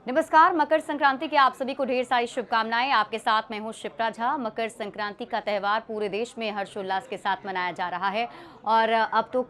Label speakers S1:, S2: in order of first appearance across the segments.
S1: नमस्कार। मकर संक्रांति की आप सभी को ढेर सारी शुभकामनाएं। आपके साथ मैं हूं शिप्रा झा। मकर संक्रांति का त्यौहार पूरे देश में हर्षोल्लास के साथ मनाया जा रहा है और अब तो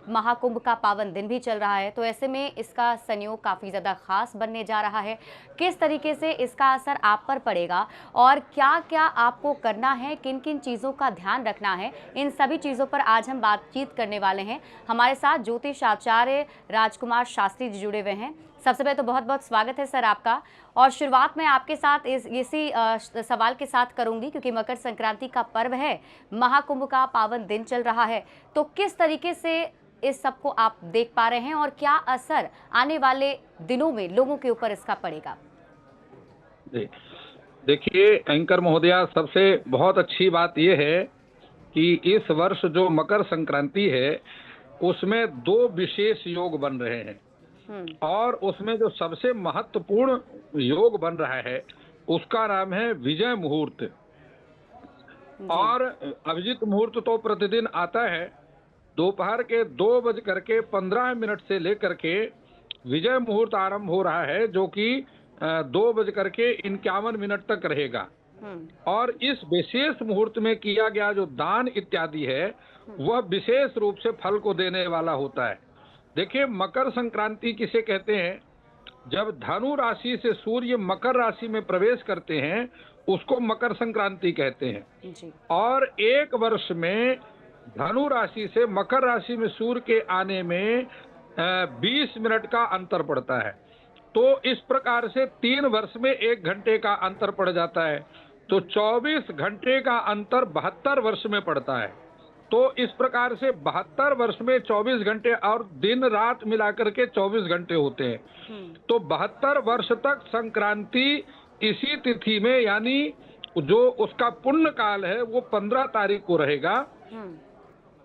S1: महाकुंभ का पावन दिन भी चल रहा है, तो ऐसे में इसका संयोग काफ़ी ज़्यादा खास बनने जा रहा है। किस तरीके से इसका असर आप पर पड़ेगा और क्या क्या आपको करना है, किन किन चीज़ों का ध्यान रखना है, इन सभी चीज़ों पर आज हम बातचीत करने वाले हैं। हमारे साथ ज्योतिष आचार्य राजकुमार शास्त्री जी जुड़े हुए हैं। सबसे पहले तो बहुत बहुत स्वागत है सर आपका। और शुरुआत मैं आपके साथ इसी सवाल के साथ करूंगी, क्योंकि मकर संक्रांति का पर्व है, महाकुंभ का पावन दिन चल रहा है, तो किस तरीके से इस सब को आप देख पा रहे हैं और क्या असर आने वाले दिनों में लोगों के ऊपर इसका पड़ेगा?
S2: देखिए एंकर महोदया, सबसे बहुत अच्छी बात यह है कि इस वर्ष जो मकर संक्रांति है उसमें दो विशेष योग बन रहे हैं और उसमें जो सबसे महत्वपूर्ण योग बन रहा है उसका नाम है विजय मुहूर्त। और अभिजीत मुहूर्त तो प्रतिदिन आता है। दोपहर के 2:15 से लेकर के विजय मुहूर्त आरंभ हो रहा है, जो कि 2:51 तक रहेगा। और इस विशेष मुहूर्त में किया गया जो दान इत्यादि है वह विशेष रूप से फल को देने वाला होता है। देखिए, मकर संक्रांति किसे कहते हैं? जब धनु राशि से सूर्य मकर राशि में प्रवेश करते हैं उसको मकर संक्रांति कहते हैं जी। और एक वर्ष में धनु राशि से मकर राशि में सूर्य के आने में 20 मिनट का अंतर पड़ता है। तो इस प्रकार से 3 वर्ष में 1 घंटे का अंतर पड़ जाता है, तो 24 घंटे का अंतर 72 वर्ष में पड़ता है। तो इस प्रकार से 72 वर्ष में 24 घंटे और दिन रात मिलाकर के 24 घंटे होते हैं। तो 72 वर्ष तक संक्रांति इसी तिथि में, यानी जो उसका पुण्य काल है वो 15 तारीख को रहेगा,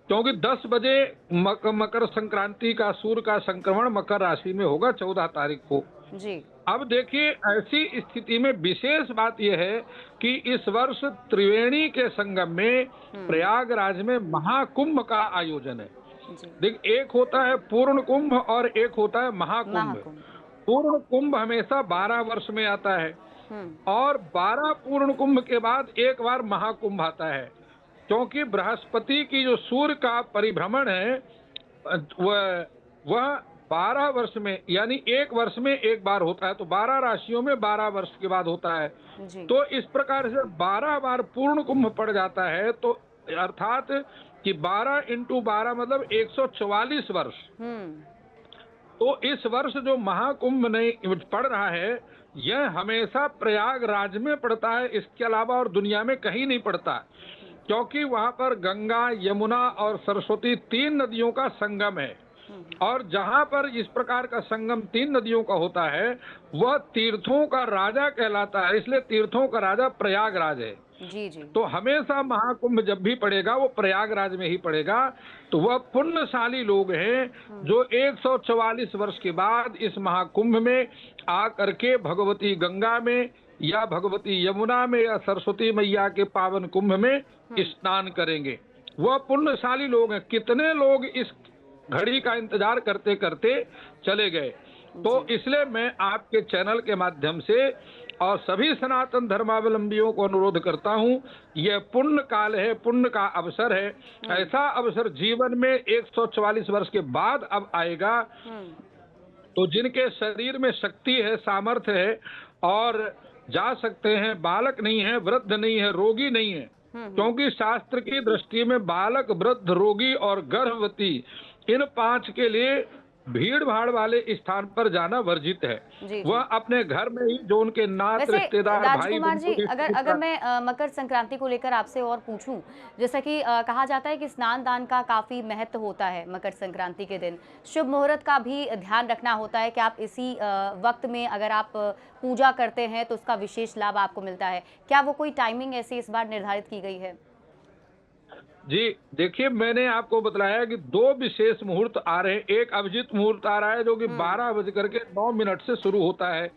S2: क्योंकि 10 बजे मकर संक्रांति का सूर्य का संक्रमण मकर राशि में होगा 14 तारीख को जी। अब देखिए, ऐसी स्थिति में विशेष बात यह है कि इस वर्ष त्रिवेणी के संगम में प्रयागराज में महाकुंभ का आयोजन है। देख, एक होता है पूर्ण कुंभ और एक होता है महाकुंभ। पूर्ण कुंभ हमेशा 12 वर्ष में आता है और 12 पूर्ण कुंभ के बाद एक बार महाकुंभ आता है, क्योंकि बृहस्पति की जो सूर्य का परिभ्रमण है वह 12 वर्ष में, यानी एक वर्ष में एक बार होता है, तो 12 राशियों में 12 वर्ष के बाद होता है जी। तो इस प्रकार से 12 बार पूर्ण कुंभ पड़ जाता है, तो अर्थात कि 12 × 12 मतलब 144 वर्ष। तो इस वर्ष जो महाकुंभ नहीं पड़ रहा है यह हमेशा प्रयागराज में पड़ता है, इसके अलावा और दुनिया में कहीं नहीं पड़ता, क्योंकि वहां पर गंगा, यमुना और सरस्वती 3 नदियों का संगम है। और जहां पर इस प्रकार का संगम 3 नदियों का होता है वह तीर्थों का राजा कहलाता है, इसलिए तीर्थों का राजा प्रयागराज है जी जी। तो हमेशा महाकुंभ जब भी पड़ेगा वो प्रयागराज में ही पड़ेगा। तो वह पुण्यशाली लोग हैं जो 144 वर्ष के बाद इस महाकुंभ में आकर के भगवती गंगा में या भगवती यमुना में या सरस्वती मैया के पावन कुंभ में स्नान करेंगे। वह पुण्यशाली लोग हैं। कितने लोग इस घड़ी का इंतजार करते करते चले गए। तो इसलिए मैं आपके चैनल के माध्यम से और सभी सनातन धर्मावलंबियों को अनुरोध करता हूं, यह पुण्य काल है, पुण्य का अवसर है। ऐसा अवसर जीवन में 144 वर्ष के बाद अब आएगा। तो जिनके शरीर में शक्ति है, सामर्थ्य है और जा सकते हैं, बालक नहीं है, वृद्ध नहीं है, रोगी नहीं है, क्योंकि शास्त्र की दृष्टि में बालक, वृद्ध, रोगी और गर्भवती इन 5 के लिए भीड़ भाड़ वाले स्थान पर जाना वर्जित है। वह अपने घर में ही जो उनके नात रिश्तेदार भाई
S1: राजकुमार जी, अगर मैं मकर संक्रांति को लेकर आपसे और पूछूं, जैसा कि कहा जाता है कि स्नान दान का काफी महत्व होता है मकर संक्रांति के दिन, शुभ मुहूर्त का भी ध्यान रखना होता है कि आप इसी वक्त में अगर आप पूजा करते हैं तो उसका विशेष लाभ आपको मिलता है। क्या वो कोई टाइमिंग ऐसी इस बार निर्धारित की गई है?
S2: जी देखिए, मैंने आपको बताया कि 2 विशेष मुहूर्त आ रहे हैं। एक अभिजीत मुहूर्त आ रहा है जो कि 12:09 से शुरू होता है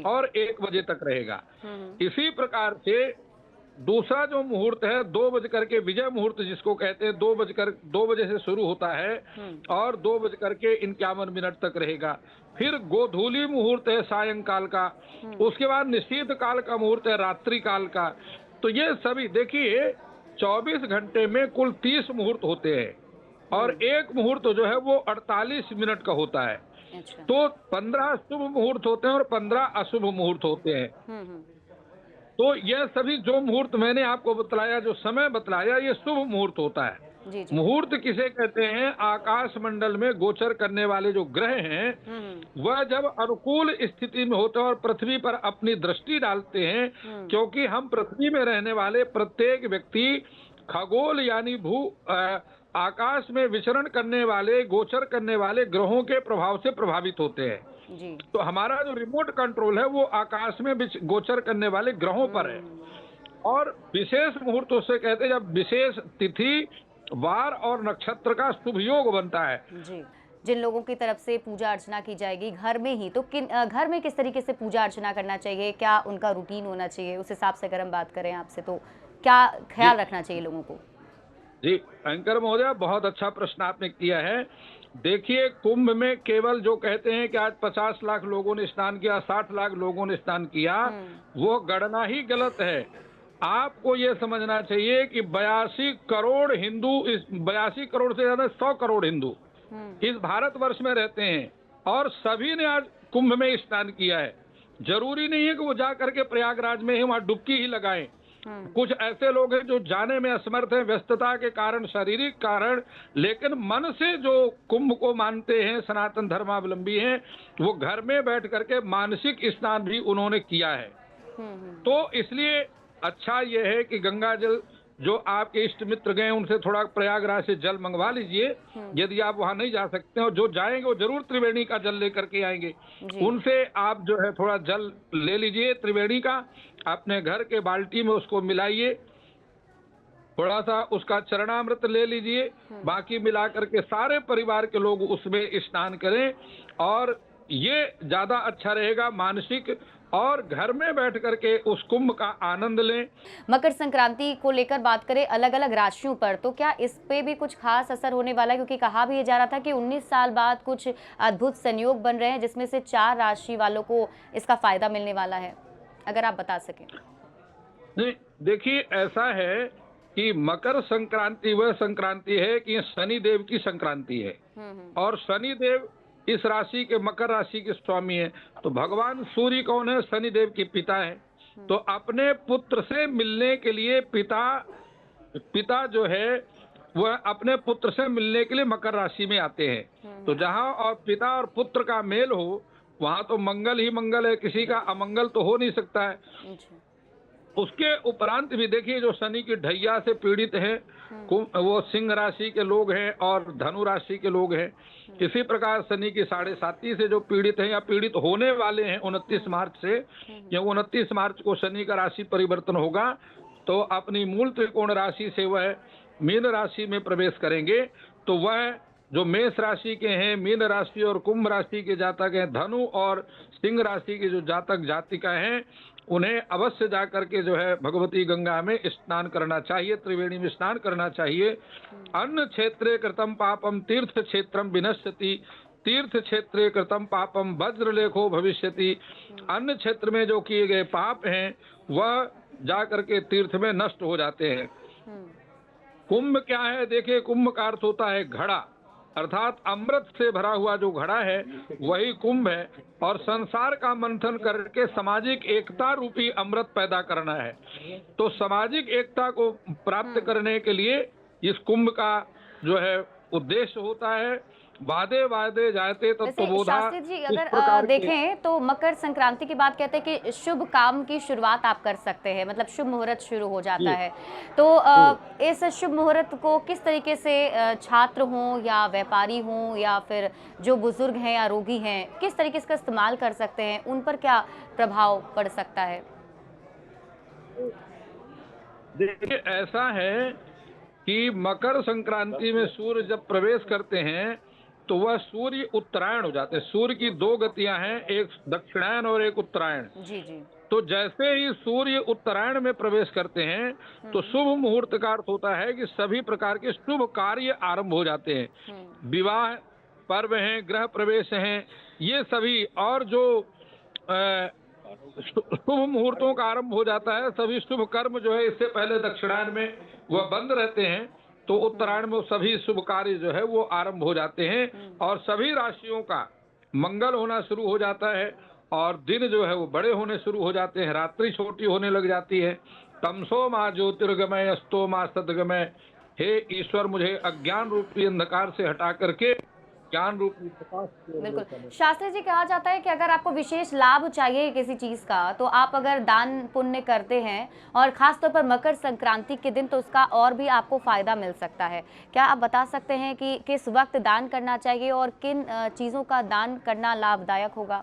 S2: और 1 बजे तक रहेगा। इसी प्रकार से दूसरा जो मुहूर्त है 2 बजे विजय मुहूर्त जिसको कहते हैं, 2 बजे से शुरू होता है और 2:51 तक रहेगा। फिर गोधूली मुहूर्त है सायंकाल का, उसके बाद निशीथ काल का मुहूर्त है रात्रि काल का। तो ये सभी देखिए 24 घंटे में कुल 30 मुहूर्त होते हैं और एक मुहूर्त जो है वो 48 मिनट का होता है।
S1: अच्छा।
S2: तो 15 शुभ मुहूर्त होते हैं और 15 अशुभ मुहूर्त होते हैं। तो यह सभी जो मुहूर्त मैंने आपको बतलाया, जो समय बतलाया, ये शुभ मुहूर्त होता है।
S1: जी जी।
S2: मुहूर्त किसे कहते हैं? आकाश मंडल में गोचर करने वाले जो ग्रह हैं वह जब अनुकूल स्थिति में होते हैं और पृथ्वी पर अपनी दृष्टि डालते हैं, क्योंकि हम पृथ्वी में रहने वाले प्रत्येक व्यक्ति खगोल यानी आकाश में विचरण करने वाले, गोचर करने वाले ग्रहों के प्रभाव से प्रभावित होते हैं।
S1: जी।
S2: तो हमारा जो रिमोट कंट्रोल है वो आकाश में गोचर करने वाले ग्रहों पर है। और विशेष मुहूर्तों से कहते हैं जब विशेष तिथि, वार और नक्षत्र का शुभ योग बनता है।
S1: जी। जिन लोगों की तरफ से पूजा अर्चना की जाएगी घर में ही, तो घर में किस तरीके से पूजा अर्चना करना चाहिए, क्या उनका रूटीन होना चाहिए, उस हिसाब से अगर हम बात करें आपसे तो क्या ख्याल रखना चाहिए लोगों को?
S2: जी एंकर महोदय, बहुत अच्छा प्रश्न आपने किया है। देखिए, कुंभ में केवल जो कहते हैं कि आज 50 लाख लोगों ने स्नान किया, 60 लाख लोगों ने स्नान किया, वो गणना ही गलत है। आपको ये समझना चाहिए कि 82 करोड़ हिंदू, इस 82 करोड़ से ज्यादा 100 करोड़ हिंदू इस भारतवर्ष में रहते हैं और सभी ने आज कुंभ में स्नान किया है। जरूरी नहीं है कि वो जा करके प्रयागराज में ही वहां डुबकी ही लगाएं। कुछ ऐसे लोग हैं जो जाने में असमर्थ हैं, व्यस्तता के कारण, शारीरिक कारण, लेकिन मन से जो कुंभ को मानते हैं, सनातन धर्मावलंबी हैं, वो घर में बैठ करके मानसिक स्नान भी उन्होंने किया है। तो इसलिए अच्छा यह है कि गंगा जल जो आपके इष्ट मित्र गए उनसे थोड़ा प्रयागराज से जल मंगवा लीजिए, यदि आप वहां नहीं जा सकते हैं। और जो जाएंगे वो जरूर त्रिवेणी का जल लेकर के आएंगे, उनसे आप जो है थोड़ा जल ले लीजिए त्रिवेणी का, अपने घर के बाल्टी में उसको मिलाइए, थोड़ा सा उसका चरणामृत ले लीजिए, बाकी मिला करके सारे परिवार के लोग उसमें स्नान करें और ये ज्यादा अच्छा रहेगा। मानसिक और घर में बैठ करके उस कुंभ का आनंद लें।
S1: मकर संक्रांति को लेकर बात करें अलग अलग राशियों पर, तो क्या इस पे भी कुछ खास असर होने वाला है? क्योंकि कहा भी ये जा रहा था कि 19 साल बाद कुछ अद्भुत संयोग बन रहे हैं जिसमें से 4 राशि वालों को इसका फायदा मिलने वाला है, अगर आप बता सकें।
S2: नहीं, देखिए ऐसा है कि मकर संक्रांति वह संक्रांति है कि शनि देव की संक्रांति है और शनि देव इस राशि के, मकर राशि के स्वामी है। तो भगवान सूर्य कौन है? शनि देव के पिता है। तो अपने पुत्र से मिलने के लिए पिता जो है वह अपने पुत्र से मिलने के लिए मकर राशि में आते हैं। तो जहां और पिता और पुत्र का मेल हो वहां तो मंगल ही मंगल है, किसी का अमंगल तो हो नहीं सकता है। उसके उपरांत भी देखिए जो शनि की ढैया से पीड़ित हैं वो सिंह राशि के लोग हैं और धनु राशि के लोग हैं। इसी प्रकार शनि की 7.5 से जो पीड़ित हैं या पीड़ित होने वाले हैं 29 मार्च से, या 29 मार्च को शनि का राशि परिवर्तन होगा तो अपनी मूल त्रिकोण राशि से वह मीन राशि में प्रवेश करेंगे। तो वह जो मेष राशि के हैं, मीन राशि और कुंभ राशि के जातक हैं, धनु और सिंह राशि के जो जातक जातिका हैं, उन्हें अवश्य जाकर के जो है भगवती गंगा में स्नान करना चाहिए, त्रिवेणी में स्नान करना चाहिए। अन्न क्षेत्रे कृतम पापम तीर्थ क्षेत्रम विनश्यति, तीर्थ क्षेत्रे कृतम पापम वज्रलेखो भविष्यति। अन्न क्षेत्र में जो किए गए पाप हैं वह जाकर के तीर्थ में नष्ट हो जाते हैं। कुंभ क्या है? देखिए, कुंभ का अर्थ होता है घड़ा, अर्थात अमृत से भरा हुआ जो घड़ा है वही कुंभ है और संसार का मंथन करके सामाजिक एकता रूपी अमृत पैदा करना है। तो सामाजिक एकता को प्राप्त करने के लिए इस कुंभ का जो है उद्देश्य होता है। वादे वादे जाते तत्वबोधा।
S1: शास्त्री जी अगर देखें तो मकर संक्रांति के बाद कहते हैं कि शुभ काम की शुरुआत आप कर सकते हैं, मतलब शुभ मुहूर्त शुरू हो जाता है। तो इस शुभ मुहूर्त को किस तरीके से छात्र हों या व्यापारी हों या फिर जो बुजुर्ग हैं या रोगी हैं, किस तरीके से इसका इस्तेमाल कर सकते हैं, उन पर क्या प्रभाव पड़ सकता है?
S2: देखिए, ऐसा है कि मकर संक्रांति में सूर्य जब प्रवेश करते हैं तो वह सूर्य उत्तरायण हो जाते हैं। सूर्य की दो गतियां हैं, एक दक्षिणायन और एक उत्तरायण।
S1: जी जी।
S2: तो जैसे ही सूर्य उत्तरायण में प्रवेश करते हैं तो शुभ मुहूर्त का अर्थ होता है कि सभी प्रकार के शुभ कार्य आरंभ हो जाते हैं। विवाह पर्व हैं, गृह प्रवेश हैं, ये सभी, और जो शुभ मुहूर्तों का आरंभ हो जाता है। सभी शुभ कर्म जो है इससे पहले दक्षिणायन में वह बंद रहते हैं, तो उत्तरायण में सभी शुभ कार्य जो है वो आरंभ हो जाते हैं और सभी राशियों का मंगल होना शुरू हो जाता है और दिन जो है वो बड़े होने शुरू हो जाते हैं, रात्रि छोटी होने लग जाती है। तमसो माँ ज्योतिर्गमय अस्तो माँ सद्गमय, हे ईश्वर मुझे अज्ञान रूपी अंधकार से हटा करके ज्ञान रूपी प्रकाश की ओर ले
S1: बिल्कुल।
S2: चलो।
S1: शास्त्री जी, कहा जाता है कि अगर आपको विशेष लाभ चाहिए किसी चीज का, तो आप अगर दान पुण्य करते हैं और खास तौर पर मकर संक्रांति के दिन, तो उसका और भी आपको फायदा मिल सकता है। क्या आप बता सकते हैं कि किस वक्त दान करना चाहिए और किन चीजों का दान करना लाभदायक होगा?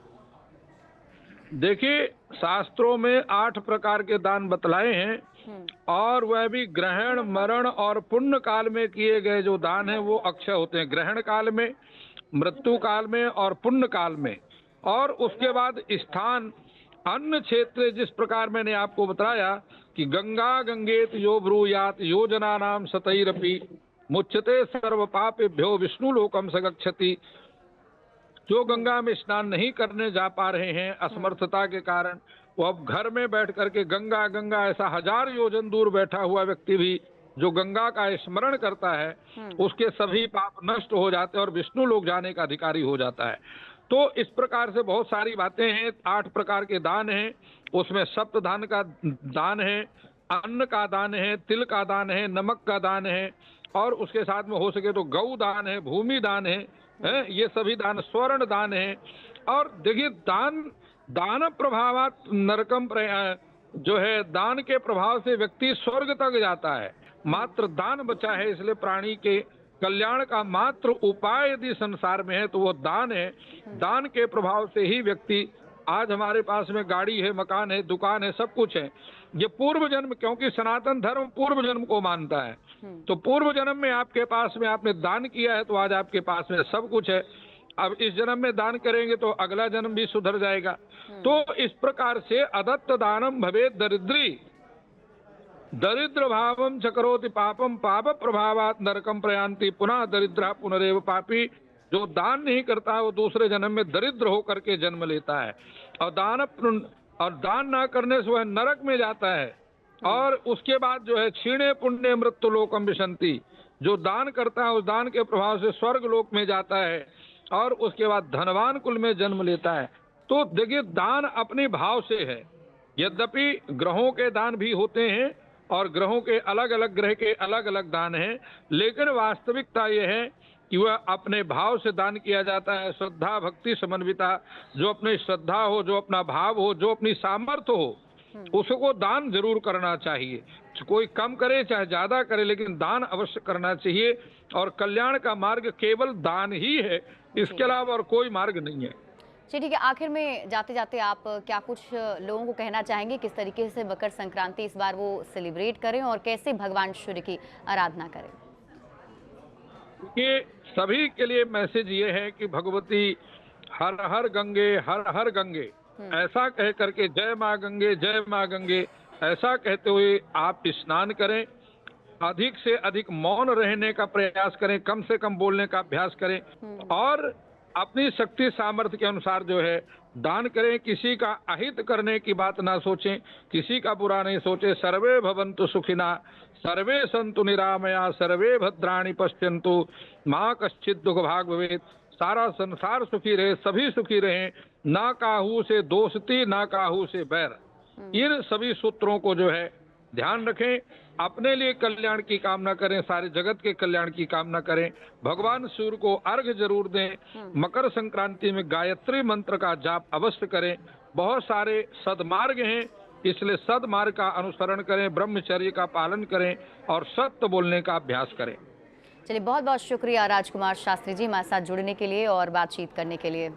S2: देखिए, शास्त्रों में 8 प्रकार के दान बतलाए हैं और वह भी ग्रहण, मरण और पुण्य काल में किए गए जो दान हैं वो अक्षय होते हैं। ग्रहण काल में, मृत्यु काल में और पुण्य काल में। और उसके बाद स्थान, अन्न क्षेत्र, जिस प्रकार मैंने आपको बताया कि गंगा गंगेत यो ब्रूयात योजना नाम सतैरपि मुच्यते सर्व पापेभ्यो विष्णु लोकम स गच्छति। जो गंगा में स्नान नहीं करने जा पा रहे हैं असमर्थता के कारण, वो अब घर में बैठ करके गंगा गंगा ऐसा 1000 योजन दूर बैठा हुआ व्यक्ति भी जो गंगा का स्मरण करता है, उसके सभी पाप नष्ट हो जाते हैं और विष्णु लोक जाने का अधिकारी हो जाता है। तो इस प्रकार से बहुत सारी बातें हैं। 8 प्रकार के दान हैं, उसमें सप्त दान का दान है, अन्न का दान है, तिल का दान है, नमक का दान है और उसके साथ में हो सके तो गौ दान है, भूमि दान है, ये सभी दान, स्वर्ण दान है। और देखिए, दान प्रभावात नरकम जो है, दान के प्रभाव से व्यक्ति स्वर्ग तक जाता है। मात्र दान बचा है, इसलिए प्राणी के कल्याण का मात्र उपाय यदि संसार में है तो वो दान है। दान के प्रभाव से ही व्यक्ति, आज हमारे पास में गाड़ी है, मकान है, दुकान है, सब कुछ है। ये पूर्व जन्म, क्योंकि सनातन धर्म पूर्व जन्म को मानता है, तो पूर्व जन्म में आपके पास में आपने दान किया है तो आज आपके पास में सब कुछ है। अब इस जन्म में दान करेंगे तो अगला जन्म भी सुधर जाएगा। तो इस प्रकार से अदत्त दानम भवेत दरिद्री, दरिद्र भावम चकरोति पापम पाप प्रभावात नरकम प्रयांति पुनः दरिद्रा पुनरेव पापी। जो दान नहीं करता है वो दूसरे जन्म में दरिद्र होकर के जन्म लेता है और दान ना करने से वह नरक में जाता है। और उसके बाद जो है क्षीणे पुण्य मृत्यु लोकम विशंति, जो दान करता है उस दान के प्रभाव से स्वर्ग लोक में जाता है और उसके बाद धनवान कुल में जन्म लेता है। तो देखिए, दान अपने भाव से है। यद्यपि ग्रहों के दान भी होते हैं और ग्रहों के अलग अलग ग्रह के अलग अलग दान हैं, लेकिन वास्तविकता यह है कि वह अपने भाव से दान किया जाता है। श्रद्धा भक्ति समन्विता, जो अपनी श्रद्धा हो, जो अपना भाव हो, जो अपनी सामर्थ्य हो, उसको दान जरूर करना चाहिए। कोई कम करे चाहे ज्यादा करे, लेकिन दान अवश्य करना चाहिए। और कल्याण का मार्ग केवल दान ही है, इसके अलावा और कोई मार्ग नहीं है।
S1: जी ठीक है, आखिर में जाते जाते आप क्या कुछ लोगों को कहना चाहेंगे, किस तरीके से मकर संक्रांति इस बार वो सेलिब्रेट करें और कैसे भगवान सूर्य की आराधना करें?
S2: ये सभी के लिए मैसेज ये है कि भगवती हर हर गंगे, हर हर गंगे, ऐसा कह करके जय माँ गंगे, जय माँ गंगे, ऐसा कहते हुए आप स्नान करें। अधिक से अधिक मौन रहने का प्रयास करें, कम से कम बोलने का अभ्यास करें और अपनी शक्ति सामर्थ्य के अनुसार जो है दान करें। किसी का अहित करने की बात ना सोचें, किसी का बुरा नहीं सोचें। सर्वे भवन्तु सुखिना, सर्वे सन्तु निरामया, सर्वे भद्राणि पश्यन्तु, माँ कश्चित् दुख भाग भवेत्। सारा संसार सुखी रहे, सभी सुखी रहें, ना काहू से दोस्ती, ना काहू से बैर। इन सभी सूत्रों को जो है ध्यान रखें, अपने लिए कल्याण की कामना करें, सारे जगत के कल्याण की कामना करें। भगवान सूर्य को अर्घ्य जरूर दें। मकर संक्रांति में गायत्री मंत्र का जाप अवश्य करें। बहुत सारे सदमार्ग हैं, इसलिए सदमार्ग का अनुसरण करें, ब्रह्मचर्य का पालन करें और सत्य बोलने का अभ्यास करें।
S1: चलिए, बहुत बहुत शुक्रिया राजकुमार शास्त्री जी हमारे साथ जुड़ने के लिए और बातचीत करने के लिए।